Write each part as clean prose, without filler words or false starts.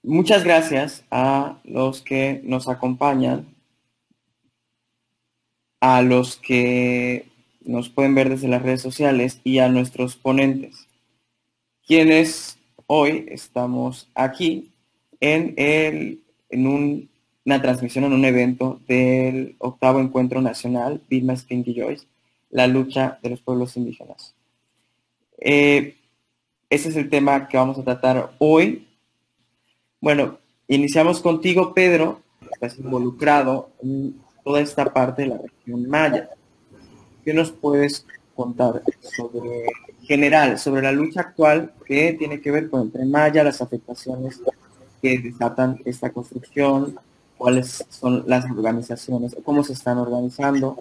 Muchas gracias a los que nos acompañan, a los que nos pueden ver desde las redes sociales y a nuestros ponentes, quienes hoy estamos aquí en una transmisión, en un evento del octavo encuentro nacional Vilma Spinky Joyce, la lucha de los pueblos indígenas. Eh, Ese es el tema que vamos a tratar hoy. Bueno, iniciamos contigo, Pedro, que estás involucrado en toda esta parte de la región maya. ¿Qué nos puedes contar sobre general, sobre la lucha actual que tiene que ver con el Tren Maya, las afectaciones que desatan esta construcción, cuáles son las organizaciones, cómo se están organizando?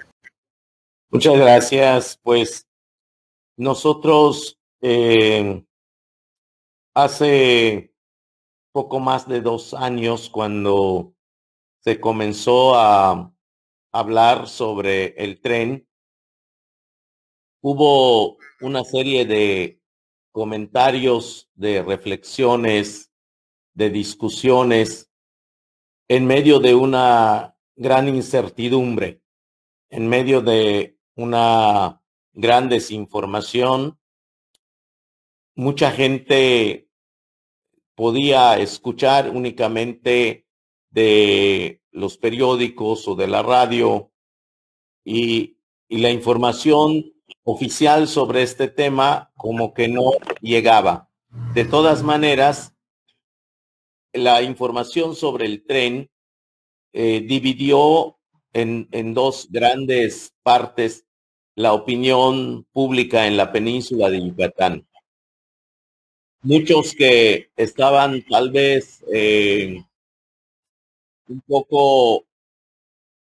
Muchas gracias. Pues nosotros hace poco más de 2 años, cuando se comenzó a hablar sobre el tren, hubo una serie de comentarios, de reflexiones, de discusiones en medio de una gran incertidumbre, en medio de una gran desinformación. Mucha gente podía escuchar únicamente de los periódicos o de la radio, y la información oficial sobre este tema como que no llegaba. De todas maneras, la información sobre el tren dividió en dos grandes partes la opinión pública en la península de Yucatán. Muchos que estaban tal vez un poco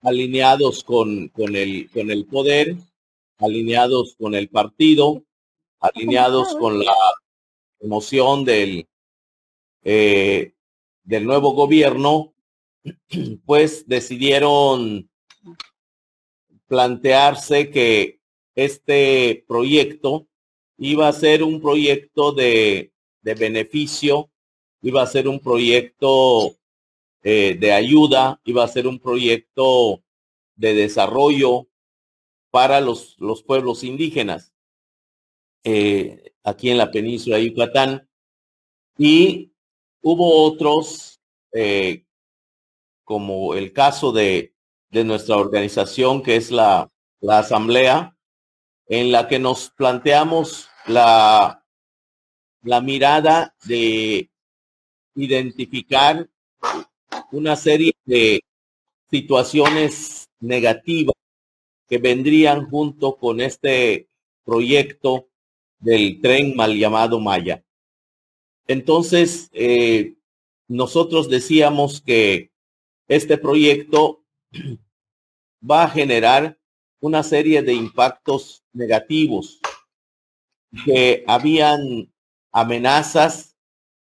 alineados con el poder, alineados con el partido, alineados con la emoción eh, del nuevo gobierno, pues decidieron plantearse que este proyecto iba a ser un proyecto de beneficio, iba a ser un proyecto de ayuda, iba a ser un proyecto de desarrollo para los pueblos indígenas aquí en la península de Yucatán. Y hubo otros, como el caso de nuestra organización, que es la Asamblea, en la que nos planteamos la mirada de identificar una serie de situaciones negativas que vendrían junto con este proyecto del tren mal llamado Maya. Entonces, nosotros decíamos que este proyecto va a generar una serie de impactos negativos, que habían amenazas,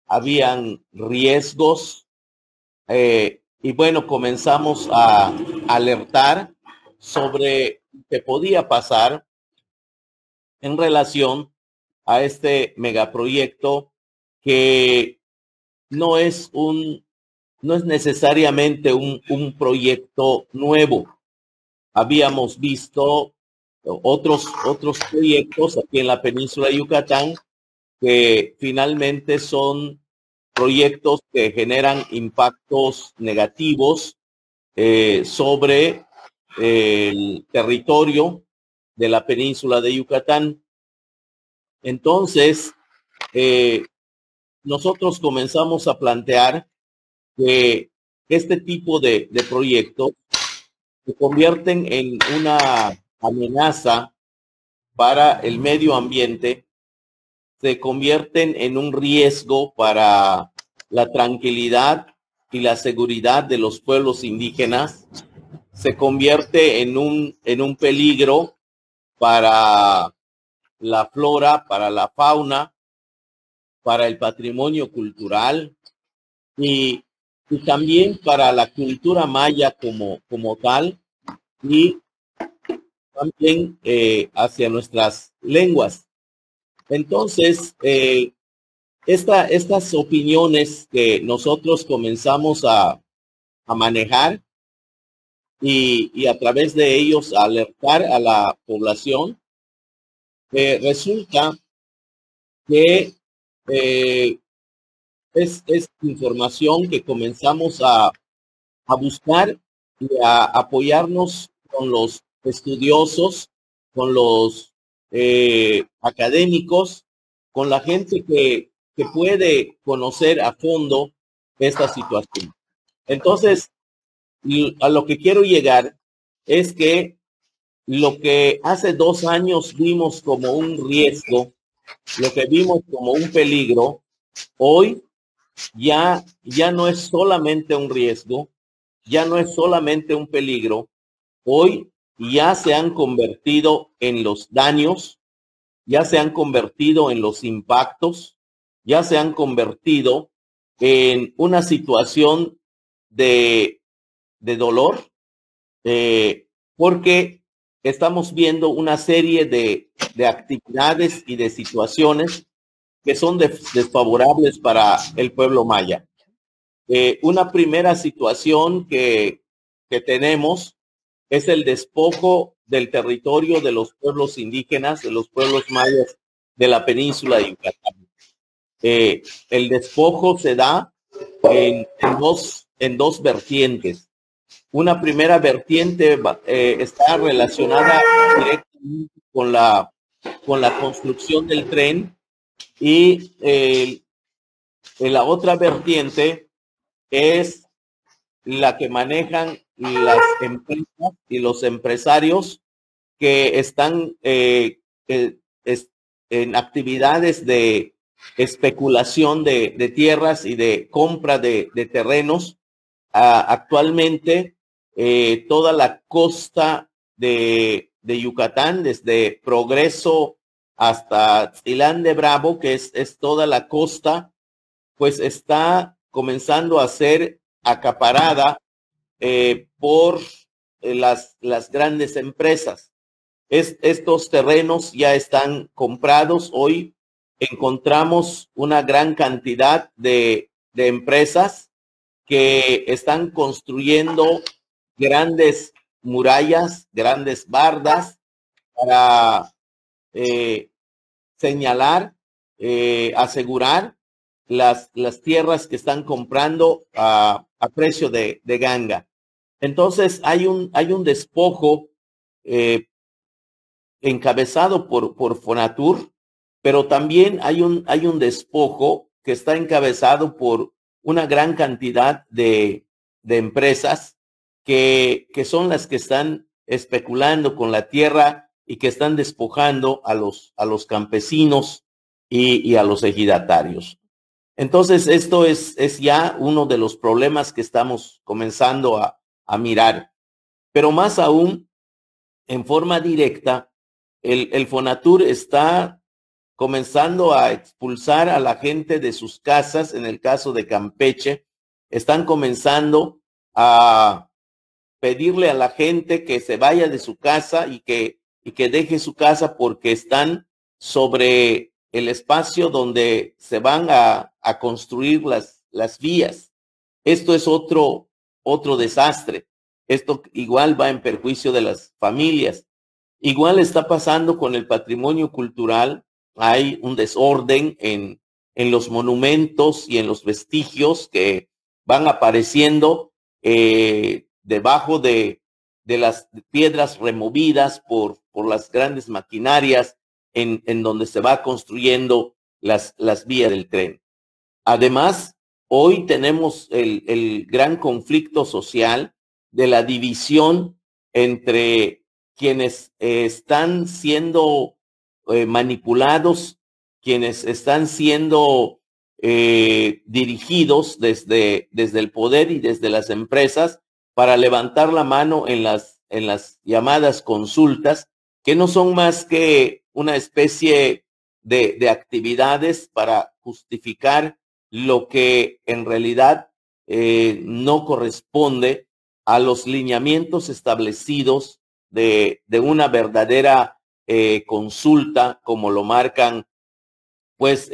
habían riesgos, y bueno, comenzamos a alertar sobre qué podía pasar en relación a este megaproyecto, que no es no es necesariamente un proyecto nuevo. Habíamos visto otros proyectos aquí en la península de Yucatán que finalmente son proyectos que generan impactos negativos sobre el territorio de la península de Yucatán. Entonces, eh, nosotros comenzamos a plantear que este tipo de proyectos se convierten en una amenaza para el medio ambiente, se convierten en un riesgo para la tranquilidad y la seguridad de los pueblos indígenas, se convierte en un peligro para la flora, para la fauna, para el patrimonio cultural, y, y también para la cultura maya como tal, y también hacia nuestras lenguas. Entonces, estas opiniones que nosotros comenzamos a manejar y a través de ellos a alertar a la población, resulta que es información que comenzamos a buscar y a apoyarnos con los estudiosos, con los académicos, con la gente que puede conocer a fondo esta situación. Entonces, a lo que quiero llegar es que lo que hace 2 años vimos como un riesgo, lo que vimos como un peligro, hoy ya no es solamente un riesgo, ya no es solamente un peligro, hoy ya se han convertido en los daños, ya se han convertido en los impactos, ya se han convertido en una situación de dolor, porque estamos viendo una serie de actividades y de situaciones que son desfavorables para el pueblo maya. Una primera situación que tenemos es el despojo del territorio de los pueblos indígenas, de los pueblos mayas de la península de Yucatán. El despojo se da en dos vertientes. Una primera vertiente está relacionada directamente con la construcción del tren y la otra vertiente es la que manejan las empresas y los empresarios que están en actividades de especulación de tierras y de compra de terrenos. Actualmente, toda la costa de Yucatán, desde Progreso hasta Tzilán de Bravo, que es toda la costa, pues está comenzando a ser acaparada por las grandes empresas. Estos terrenos ya están comprados. Hoy encontramos una gran cantidad de empresas que están construyendo grandes murallas, grandes bardas para señalar, asegurar las tierras que están comprando a precio de ganga. Entonces hay un despojo encabezado por Fonatur, pero también hay un despojo que está encabezado por una gran cantidad de empresas que son las que están especulando con la tierra y que están despojando a los campesinos y a los ejidatarios. Entonces, esto es ya uno de los problemas que estamos comenzando a mirar. Pero más aún, en forma directa, el Fonatur está comenzando a expulsar a la gente de sus casas. En el caso de Campeche, están comenzando a pedirle a la gente que se vaya de su casa y que deje su casa porque están sobre el espacio donde se van a construir las vías. Esto es otro desastre. Esto igual va en perjuicio de las familias. Igual está pasando con el patrimonio cultural. Hay un desorden en los monumentos y en los vestigios que van apareciendo debajo de las piedras removidas por las grandes maquinarias en donde se va construyendo las vías del tren. Además, hoy tenemos el gran conflicto social de la división entre quienes están siendo manipulados, quienes están siendo dirigidos desde el poder y desde las empresas para levantar la mano en las llamadas consultas, que no son más que una especie de actividades para justificar lo que en realidad no corresponde a los lineamientos establecidos de una verdadera consulta, como lo marcan pues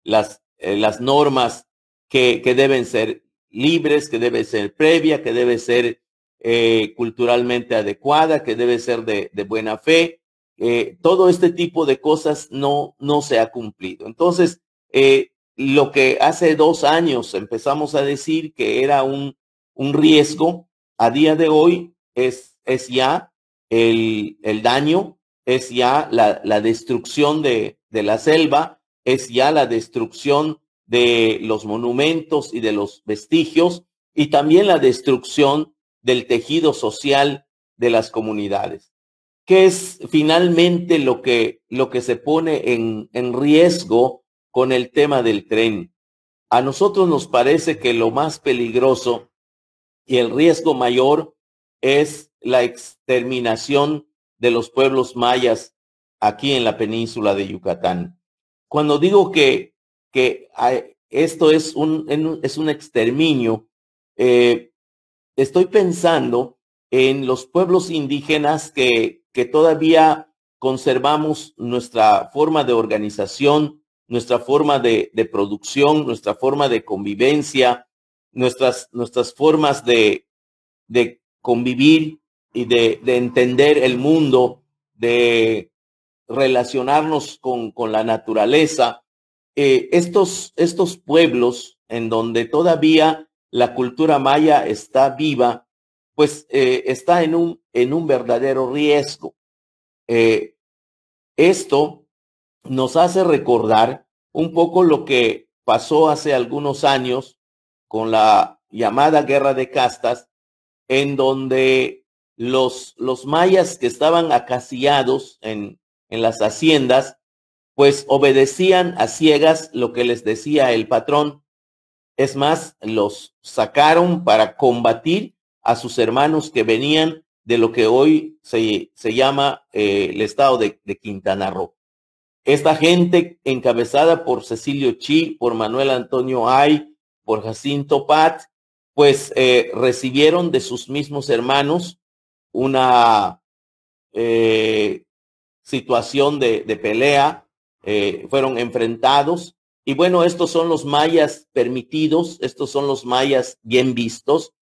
las normas que deben ser libres, que debe ser previa, que debe ser culturalmente adecuada, que debe ser de buena fe. Todo este tipo de cosas no se ha cumplido. Entonces, lo que hace 2 años empezamos a decir que era un riesgo, a día de hoy es ya el daño, es ya la destrucción de la selva, es ya la destrucción de los monumentos y de los vestigios, y también la destrucción del tejido social de las comunidades. ¿Qué es finalmente lo que se pone en riesgo con el tema del tren? A nosotros nos parece que lo más peligroso y el riesgo mayor es la exterminación de los pueblos mayas aquí en la península de Yucatán. Cuando digo que esto es un exterminio, estoy pensando en los pueblos indígenas que todavía conservamos nuestra forma de organización, nuestra forma de producción, nuestra forma de convivencia, nuestras formas de convivir y de entender el mundo, de relacionarnos con la naturaleza. Estos pueblos en donde todavía la cultura maya está viva, pues está en un verdadero riesgo. Esto nos hace recordar un poco lo que pasó hace algunos años con la llamada Guerra de Castas, en donde los mayas que estaban acasillados en las haciendas, pues obedecían a ciegas lo que les decía el patrón. Es más, los sacaron para combatir a sus hermanos que venían de lo que hoy se llama el estado de Quintana Roo. Esta gente, encabezada por Cecilio Chi, por Manuel Antonio Ay, por Jacinto Pat, pues recibieron de sus mismos hermanos una situación de pelea, fueron enfrentados. Y bueno, estos son los mayas permitidos, estos son los mayas bien vistos,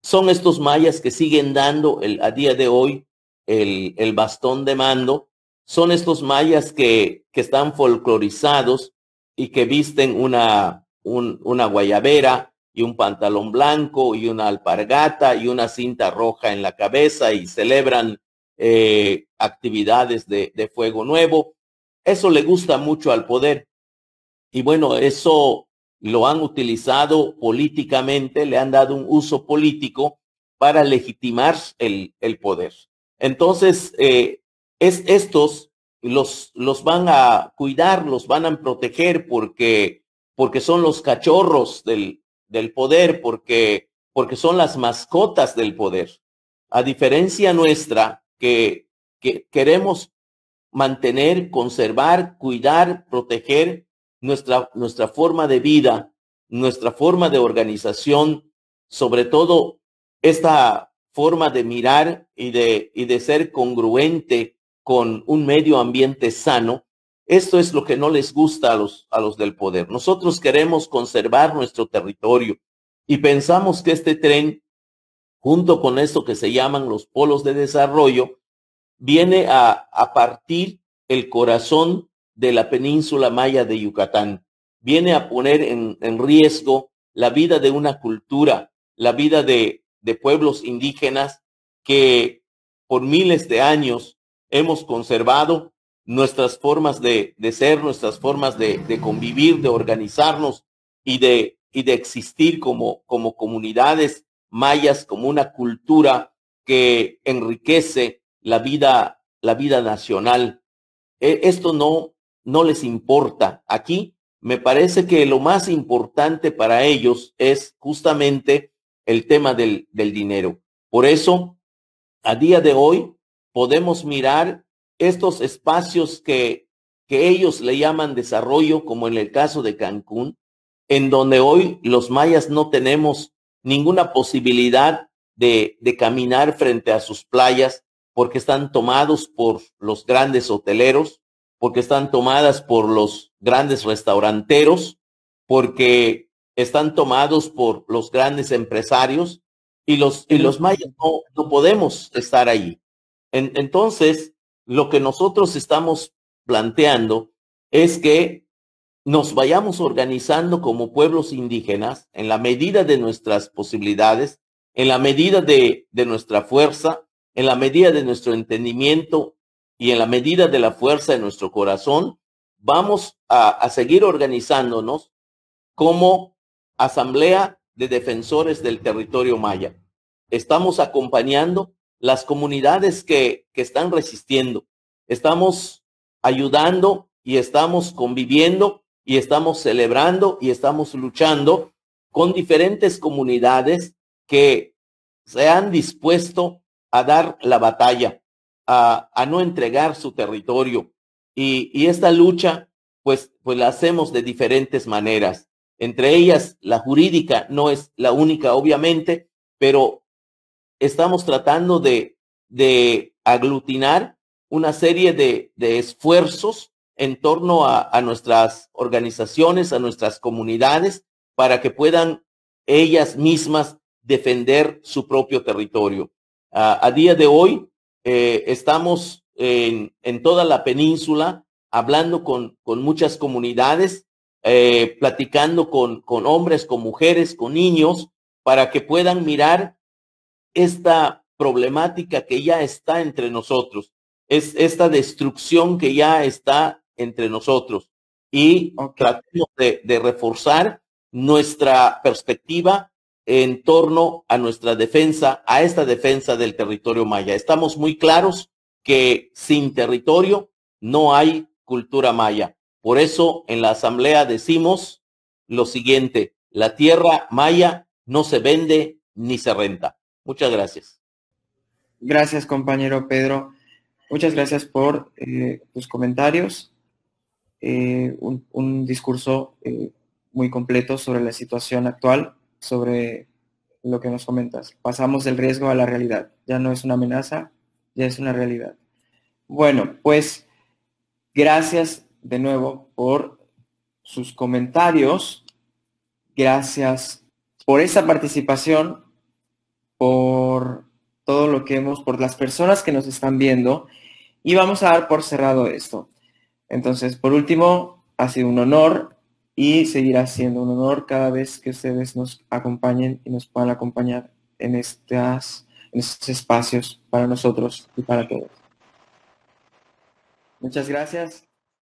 son estos mayas que siguen dando a día de hoy el bastón de mando, son estos mayas que están folclorizados y que visten una guayabera y un pantalón blanco y una alpargata y una cinta roja en la cabeza y celebran actividades de fuego nuevo. Eso le gusta mucho al poder. Y bueno, eso lo han utilizado políticamente, le han dado un uso político para legitimar el poder. Entonces, estos los van a cuidar, los van a proteger porque son los cachorros del poder, porque son las mascotas del poder. A diferencia nuestra, que queremos mantener, conservar, cuidar, proteger nuestra forma de vida, nuestra forma de organización, sobre todo esta forma de mirar y de ser congruente con un medio ambiente sano. Esto es lo que no les gusta a los del poder. Nosotros queremos conservar nuestro territorio y pensamos que este tren, junto con esto que se llaman los polos de desarrollo, viene a partir el corazón de la península maya de Yucatán. Viene a poner en riesgo la vida de una cultura, la vida de pueblos indígenas que por miles de años hemos conservado nuestras formas de ser, nuestras formas de convivir, de organizarnos y de existir como comunidades mayas, como una cultura que enriquece la vida nacional. Esto no les importa. Aquí me parece que lo más importante para ellos es justamente el tema del dinero. Por eso, a día de hoy, podemos mirar estos espacios que ellos le llaman desarrollo, como en el caso de Cancún, en donde hoy los mayas no tenemos ninguna posibilidad de caminar frente a sus playas porque están tomados por los grandes hoteleros, porque están tomadas por los grandes restauranteros, porque están tomados por los grandes empresarios y los mayas no podemos estar allí. Entonces, lo que nosotros estamos planteando es que nos vayamos organizando como pueblos indígenas en la medida de nuestras posibilidades, en la medida de nuestra fuerza, en la medida de nuestro entendimiento y en la medida de la fuerza de nuestro corazón, vamos a seguir organizándonos como Asamblea de Defensores del Territorio Maya. Estamos acompañando las comunidades que están resistiendo. Estamos ayudando y estamos conviviendo y estamos celebrando y estamos luchando con diferentes comunidades que se han dispuesto a dar la batalla, a no entregar su territorio. Y esta lucha, pues la hacemos de diferentes maneras. Entre ellas, la jurídica no es la única, obviamente, pero estamos tratando de aglutinar una serie de esfuerzos en torno a nuestras organizaciones, a nuestras comunidades, para que puedan ellas mismas defender su propio territorio. A día de hoy, estamos en toda la península hablando con muchas comunidades, platicando con hombres, con mujeres, con niños, para que puedan mirar esta problemática que ya está entre nosotros, es esta destrucción que ya está entre nosotros y tratemos de reforzar nuestra perspectiva en torno a nuestra defensa, a esta defensa del territorio maya. Estamos muy claros que sin territorio no hay cultura maya. Por eso en la asamblea decimos lo siguiente: la tierra maya no se vende ni se renta. Muchas gracias. Gracias, compañero Pedro. Muchas gracias por tus comentarios. Un discurso muy completo sobre la situación actual, sobre lo que nos comentas. Pasamos del riesgo a la realidad. Ya no es una amenaza, ya es una realidad. Bueno, pues gracias de nuevo por sus comentarios. Gracias por esa participación, por todo lo que por las personas que nos están viendo. Y vamos a dar por cerrado esto. Entonces, por último, ha sido un honor y seguirá siendo un honor cada vez que ustedes nos acompañen y nos puedan acompañar en estos espacios para nosotros y para todos. Muchas gracias.